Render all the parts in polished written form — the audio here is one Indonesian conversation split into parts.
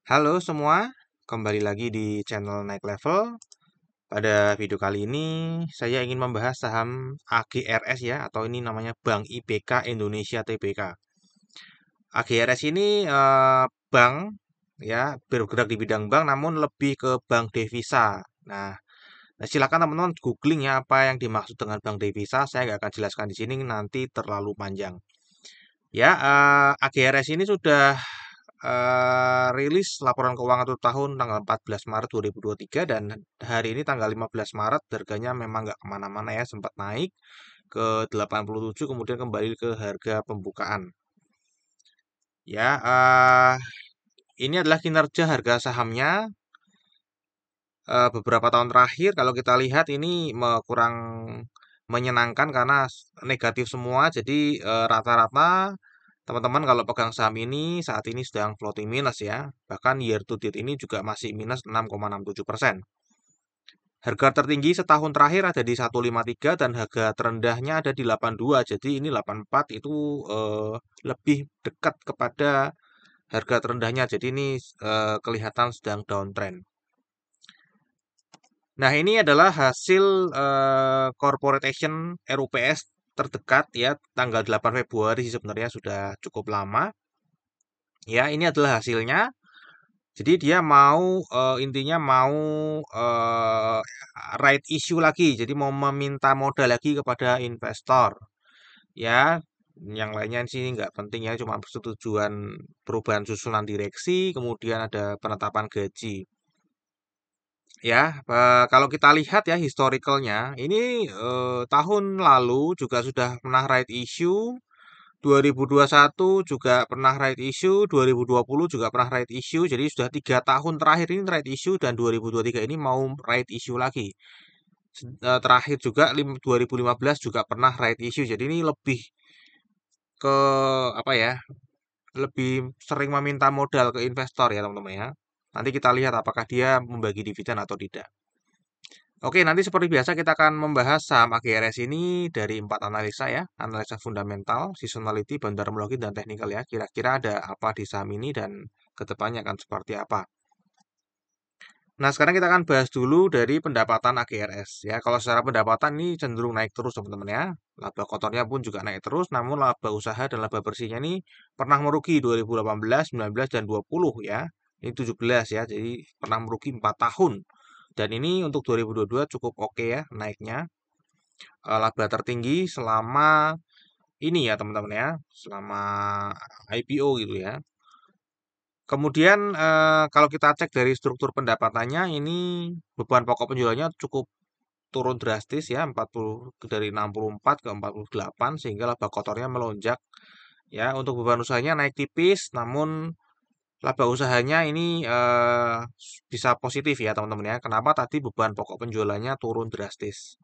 Halo semua, kembali lagi di channel Naik Level. Pada video kali ini saya ingin membahas saham AGRS ya, atau ini namanya Bank IBK Indonesia Tbk. AGRS ini bank ya, bergerak di bidang bank namun lebih ke bank devisa. Nah, silakan teman-teman googling ya apa yang dimaksud dengan bank devisa. Saya nggak akan jelaskan di sini, nanti terlalu panjang. Ya, AGRS ini sudah rilis laporan keuangan 1 tahun tanggal 14 Maret 2023 dan hari ini tanggal 15 Maret harganya memang nggak kemana-mana ya, sempat naik ke 87 kemudian kembali ke harga pembukaan. Ya, ini adalah kinerja harga sahamnya beberapa tahun terakhir. Kalau kita lihat ini kurang menyenangkan karena negatif semua. Jadi rata-rata teman-teman kalau pegang saham ini saat ini sedang floating minus ya. Bahkan year to date ini juga masih minus 6,67%. Harga tertinggi setahun terakhir ada di 153 dan harga terendahnya ada di 82. Jadi ini 84 itu lebih dekat kepada harga terendahnya. Jadi ini kelihatan sedang downtrend. Nah, ini adalah hasil corporate action RUPS terdekat ya, tanggal 8 Februari sebenarnya sudah cukup lama. Ya, ini adalah hasilnya. Jadi dia mau intinya mau eh, right issue lagi. Jadi mau meminta modal lagi kepada investor. Ya, yang lainnya sih nggak penting ya, cuma persetujuan perubahan susunan direksi, kemudian ada penetapan gaji. Ya, kalau kita lihat ya historicalnya, ini tahun lalu juga sudah pernah right issue, 2021 juga pernah right issue, 2020 juga pernah right issue, jadi sudah 3 tahun terakhir ini right issue dan 2023 ini mau right issue lagi. Terakhir juga 2015 juga pernah right issue, jadi ini lebih ke apa ya? Lebih sering meminta modal ke investor ya teman-teman ya. Nanti kita lihat apakah dia membagi dividen atau tidak. Oke, nanti seperti biasa kita akan membahas saham AGRS ini dari 4 analisa ya. Analisa fundamental, seasonality, fundamental dan teknikal ya. Kira-kira ada apa di saham ini dan kedepannya akan seperti apa. Nah, sekarang kita akan bahas dulu dari pendapatan AGRS ya. Kalau secara pendapatan ini cenderung naik terus teman-teman ya. Laba kotornya pun juga naik terus, namun laba usaha dan laba bersihnya ini pernah merugi 2018, 19, dan 20 ya. Ini 17 ya, jadi pernah merugi 4 tahun. Dan ini untuk 2022 cukup oke ya naiknya. Laba tertinggi selama ini ya teman-teman ya, selama IPO gitu ya. Kemudian kalau kita cek dari struktur pendapatannya ini beban pokok penjualannya cukup turun drastis ya, 40 dari 64 ke 48 sehingga laba kotornya melonjak ya. Untuk beban usahanya naik tipis namun laba usahanya ini bisa positif ya teman-teman ya. Kenapa tadi beban pokok penjualannya turun drastis?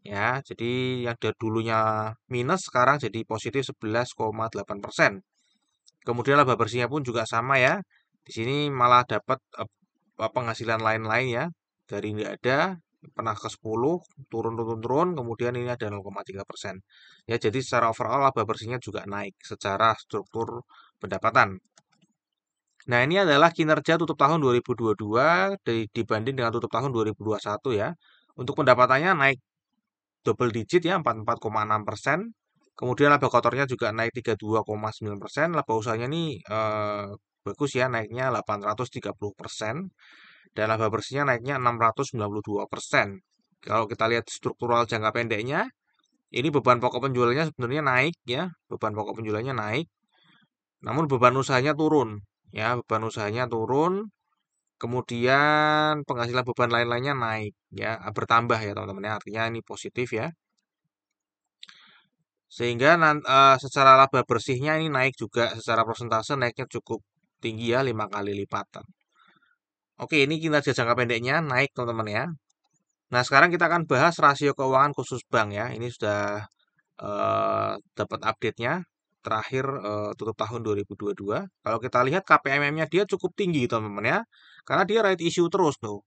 Ya, jadi yang dari dulunya minus sekarang jadi positif 11,8%. Kemudian laba bersihnya pun juga sama ya. Di sini malah dapat penghasilan lain-lain ya. Dari nggak ada pernah ke 10 turun, kemudian ini ada 0,3%. Ya, jadi secara overall laba bersihnya juga naik secara struktur pendapatan. Nah, ini adalah kinerja tutup tahun 2022 dibanding dengan tutup tahun 2021 ya. Untuk pendapatannya naik double digit ya, 44,6%. Kemudian laba kotornya juga naik 32,9%. Laba usahanya ini bagus ya, naiknya 830%. Dan laba bersihnya naiknya 692%. Kalau kita lihat struktural jangka pendeknya, ini beban pokok penjualannya sebenarnya naik ya, beban pokok penjualannya naik. Namun beban usahanya turun ya, beban usahanya turun. Kemudian penghasilan beban lain-lainnya naik ya, bertambah ya teman-teman ya. Artinya ini positif ya. Sehingga secara laba bersihnya ini naik juga, secara persentase naiknya cukup tinggi ya, 5 kali lipatan. Oke, ini kinerja jangka pendeknya naik teman-teman ya. Nah, sekarang kita akan bahas rasio keuangan khusus bank ya. Ini sudah dapat update-nya terakhir tutup tahun 2022. Kalau kita lihat KPMM-nya dia cukup tinggi teman-teman ya. Karena dia right issue terus tuh.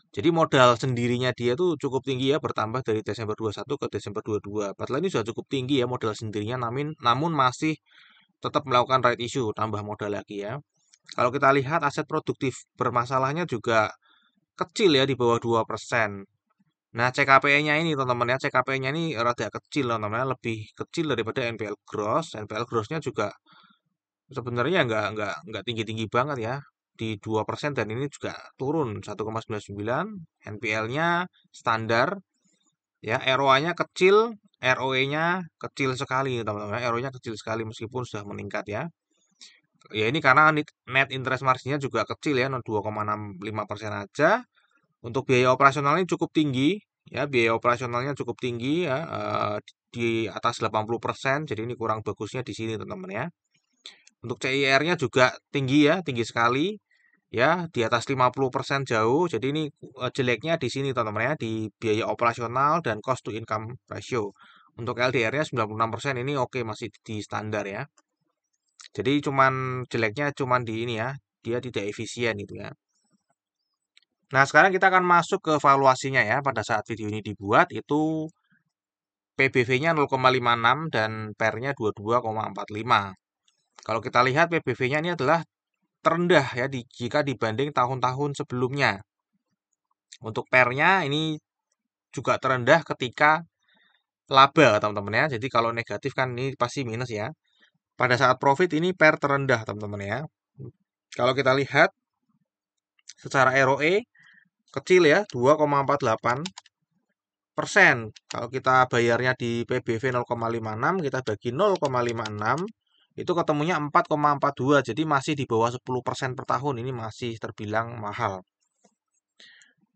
Jadi modal sendirinya dia tuh cukup tinggi ya, bertambah dari Desember 21 ke Desember 22. Padahal ini sudah cukup tinggi ya modal sendirinya, namun masih tetap melakukan right issue, tambah modal lagi ya. Kalau kita lihat aset produktif bermasalahnya juga kecil ya di bawah 2%. Nah, CKPE-nya ini teman-teman ya, CKPE-nya ini rada kecil teman-teman, lebih kecil daripada NPL gross. NPL gross-nya juga sebenarnya nggak tinggi-tinggi banget ya, di 2% dan ini juga turun 1,99. NPL-nya standar ya, ROA-nya kecil, ROE-nya kecil sekali teman-teman. ROE-nya kecil sekali meskipun sudah meningkat ya. Ya ini karena net interest margin-nya juga kecil ya, 2,65% aja. Untuk biaya operasionalnya cukup tinggi, ya biaya operasionalnya cukup tinggi ya, di atas 80%, jadi ini kurang bagusnya di sini teman-teman ya. Untuk CIR-nya juga tinggi ya, tinggi sekali, ya di atas 50% jauh, jadi ini jeleknya di sini teman-teman ya, di biaya operasional dan cost to income ratio. Untuk LDR-nya 96% ini oke, masih di standar ya. Jadi jeleknya cuman di ini ya, dia tidak efisien itu ya. Nah, sekarang kita akan masuk ke valuasinya ya. Pada saat video ini dibuat, itu PBV-nya 0,56 dan PER-nya 22,45. Kalau kita lihat PBV-nya ini adalah terendah ya jika dibanding tahun-tahun sebelumnya. Untuk PER-nya ini juga terendah ketika laba teman-teman ya. Jadi kalau negatif kan ini pasti minus ya. Pada saat profit ini PER terendah teman-teman ya. Kalau kita lihat secara ROE kecil ya, 2,48%. Kalau kita bayarnya di PBV 0,56, kita bagi 0,56, itu ketemunya 4,42. Jadi masih di bawah 10% per tahun. Ini masih terbilang mahal.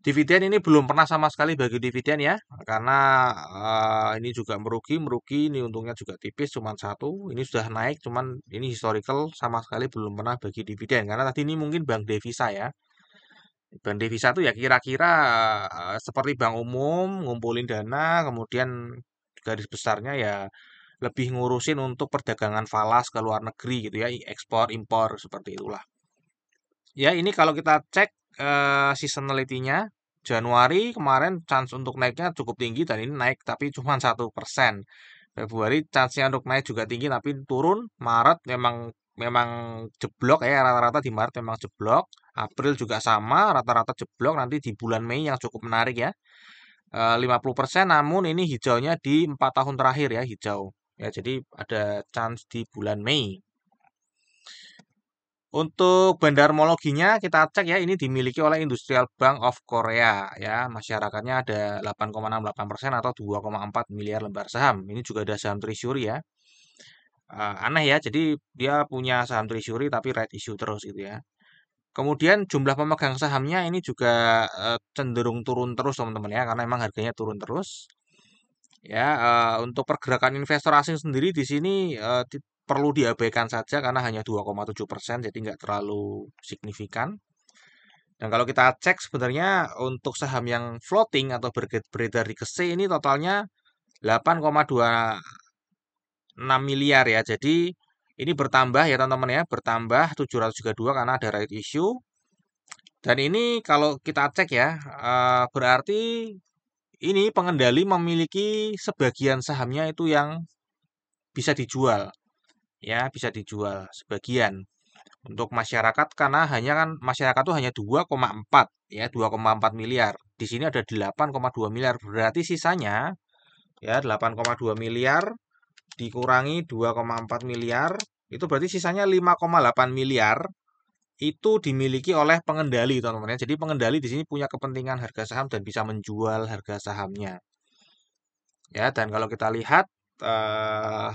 Dividen ini belum pernah sama sekali bagi dividen ya, karena ini juga merugi, ini untungnya juga tipis, cuma satu. Ini sudah naik, cuman ini historical sama sekali belum pernah bagi dividen, karena tadi ini mungkin bank devisa ya. Bank devisa itu ya kira-kira seperti bank umum, ngumpulin dana, kemudian garis besarnya ya lebih ngurusin untuk perdagangan falas ke luar negeri gitu ya, ekspor, impor, seperti itulah. Ya, ini kalau kita cek seasonality-nya, Januari kemarin chance untuk naiknya cukup tinggi dan ini naik tapi cuma 1%. Februari chance-nya untuk naik juga tinggi tapi turun. Maret memang memang jeblok ya, rata-rata di Maret memang jeblok. April juga sama, rata-rata jeblok. Nanti di bulan Mei yang cukup menarik ya. 50% namun ini hijaunya di 4 tahun terakhir ya, hijau. Ya, jadi ada chance di bulan Mei. Untuk bandarmologinya kita cek ya, ini dimiliki oleh Industrial Bank of Korea ya. Masyarakatnya ada 8,68% atau 2,4 miliar lembar saham. Ini juga ada saham treasury ya. Aneh ya, jadi dia punya saham treasury tapi right issue terus gitu ya. Kemudian jumlah pemegang sahamnya ini juga cenderung turun terus teman-teman ya, karena memang harganya turun terus. Ya, untuk pergerakan investor asing sendiri di sini perlu diabaikan saja karena hanya 2,7%, jadi nggak terlalu signifikan. Dan kalau kita cek sebenarnya untuk saham yang floating atau beredar di KSE ini totalnya 8,26 miliar ya. Jadi ini bertambah ya teman-teman ya, bertambah 732 karena ada right issue. Dan ini kalau kita cek ya, berarti ini pengendali memiliki sebagian sahamnya itu yang bisa dijual. Ya, bisa dijual sebagian untuk masyarakat karena hanya kan masyarakat tuh hanya 2,4 ya, 2,4 miliar. Di sini ada 8,2 miliar. Berarti sisanya ya 8,2 miliar dikurangi 2,4 miliar itu berarti sisanya 5,8 miliar itu dimiliki oleh pengendali teman-teman ya. Jadi pengendali di sini punya kepentingan harga saham dan bisa menjual harga sahamnya. Ya, dan kalau kita lihat eh,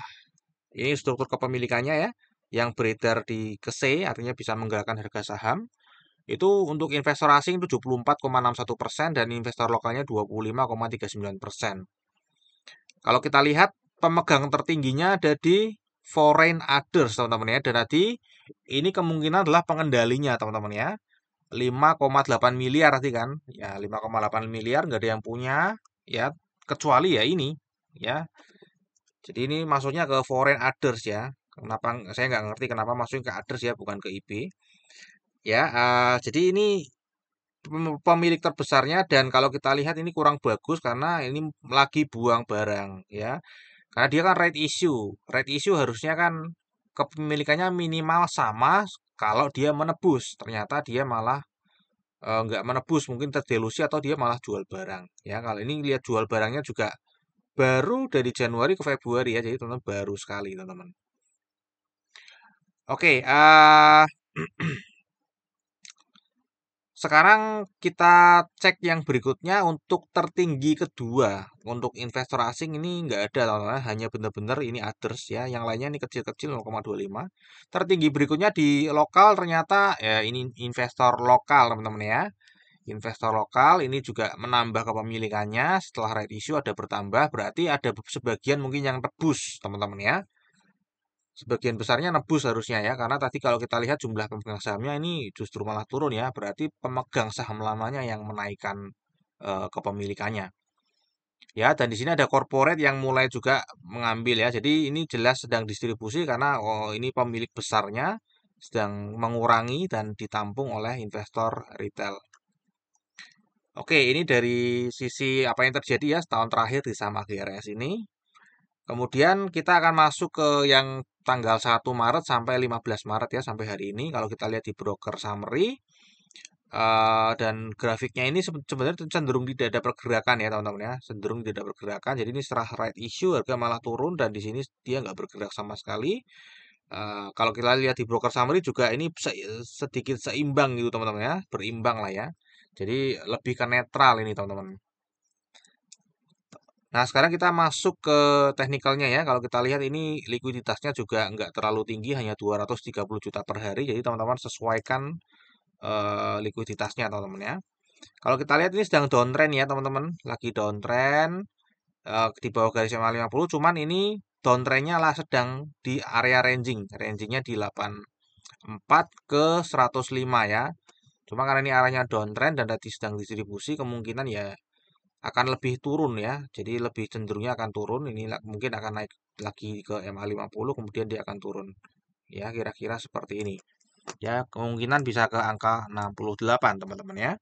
ini struktur kepemilikannya ya, yang beredar di KSE artinya bisa menggerakkan harga saham. Itu untuk investor asing 74,61% dan investor lokalnya 25,39%. Kalau kita lihat pemegang tertingginya ada di foreign others teman-teman ya. Dan tadi ini kemungkinan adalah pengendalinya teman-teman ya. 5,8 miliar tadi kan. Ya 5,8 miliar nggak ada yang punya ya kecuali ya ini ya. Jadi ini masuknya ke foreign others ya. Kenapa saya nggak ngerti kenapa masuknya ke others ya bukan ke IB. Ya, jadi ini pemilik terbesarnya dan kalau kita lihat ini kurang bagus karena ini lagi buang barang ya. Karena dia kan right issue. Right issue harusnya kan kepemilikannya minimal sama Kalau dia menebus, ternyata dia malah nggak menebus, mungkin terdelusi atau dia malah jual barang. Ya, kalau ini lihat jual barangnya juga baru dari Januari ke Februari ya, jadi teman-teman baru sekali teman-teman. Oke, sekarang kita cek yang berikutnya untuk tertinggi kedua. Untuk investor asing ini nggak ada, teman-teman. Hanya benar-benar ini others ya. Yang lainnya ini kecil-kecil 0,25. Tertinggi berikutnya di lokal ternyata ya ini investor lokal, teman-teman ya. Investor lokal ini juga menambah kepemilikannya setelah right issue ada bertambah. Berarti ada sebagian mungkin yang tebus, teman-teman ya. Sebagian besarnya nebus harusnya ya, karena tadi kalau kita lihat jumlah pemegang sahamnya ini justru malah turun ya, berarti pemegang saham lamanya yang menaikkan kepemilikannya. Ya, dan di sini ada corporate yang mulai juga mengambil ya. Jadi ini jelas sedang distribusi karena oh, ini pemilik besarnya sedang mengurangi dan ditampung oleh investor retail. Oke, ini dari sisi apa yang terjadi ya setahun terakhir di saham AGRS ini. Kemudian kita akan masuk ke yang tanggal 1 Maret sampai 15 Maret ya, sampai hari ini. Kalau kita lihat di broker summary, dan grafiknya ini sebenarnya cenderung tidak ada pergerakan ya teman-teman ya. Cenderung tidak ada pergerakan. Jadi ini setelah right issue harga malah turun dan di sini dia nggak bergerak sama sekali. Kalau kita lihat di broker summary juga ini sedikit seimbang gitu teman-teman ya. Berimbang lah ya. Jadi lebih ke netral ini teman-teman. Nah, sekarang kita masuk ke teknikalnya ya. Kalau kita lihat ini likuiditasnya juga nggak terlalu tinggi, hanya 230 juta per hari. Jadi teman-teman sesuaikan likuiditasnya teman-teman ya. Kalau kita lihat ini sedang downtrend ya teman-teman. Lagi downtrend di bawah garis EMA 50. Cuman ini downtrendnya lah sedang di area ranging. Rangingnya di 84 ke 105 ya. Cuma karena ini arahnya downtrend dan tadi sedang distribusi, kemungkinan ya akan lebih turun ya. Jadi lebih cenderungnya akan turun. Ini mungkin akan naik lagi ke MA50 kemudian dia akan turun. Ya, kira-kira seperti ini. Ya, kemungkinan bisa ke angka 68 teman-teman ya.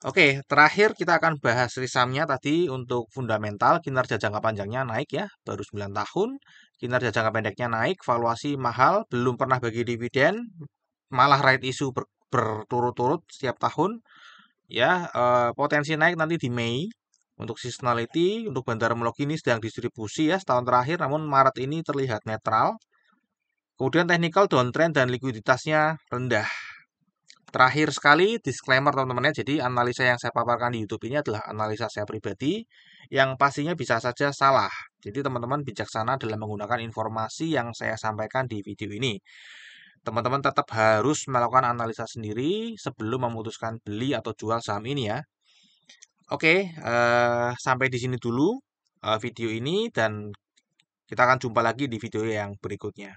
Oke, terakhir kita akan bahas risamnya tadi untuk fundamental, kinerja jangka panjangnya naik ya, baru 9 tahun. Kinerja jangka pendeknya naik, valuasi mahal, belum pernah bagi dividen, malah right issue berturut-turut setiap tahun. Ya, potensi naik nanti di Mei. Untuk seasonality, untuk Bandara Mologi ini sedang distribusi ya setahun terakhir, namun Maret ini terlihat netral. Kemudian technical downtrend dan likuiditasnya rendah. Terakhir sekali, disclaimer teman-teman ya, jadi analisa yang saya paparkan di YouTube ini adalah analisa saya pribadi, yang pastinya bisa saja salah. Jadi teman-teman bijaksana dalam menggunakan informasi yang saya sampaikan di video ini. Teman-teman tetap harus melakukan analisa sendiri sebelum memutuskan beli atau jual saham ini ya. Oke, sampai di sini dulu video ini dan kita akan jumpa lagi di video yang berikutnya.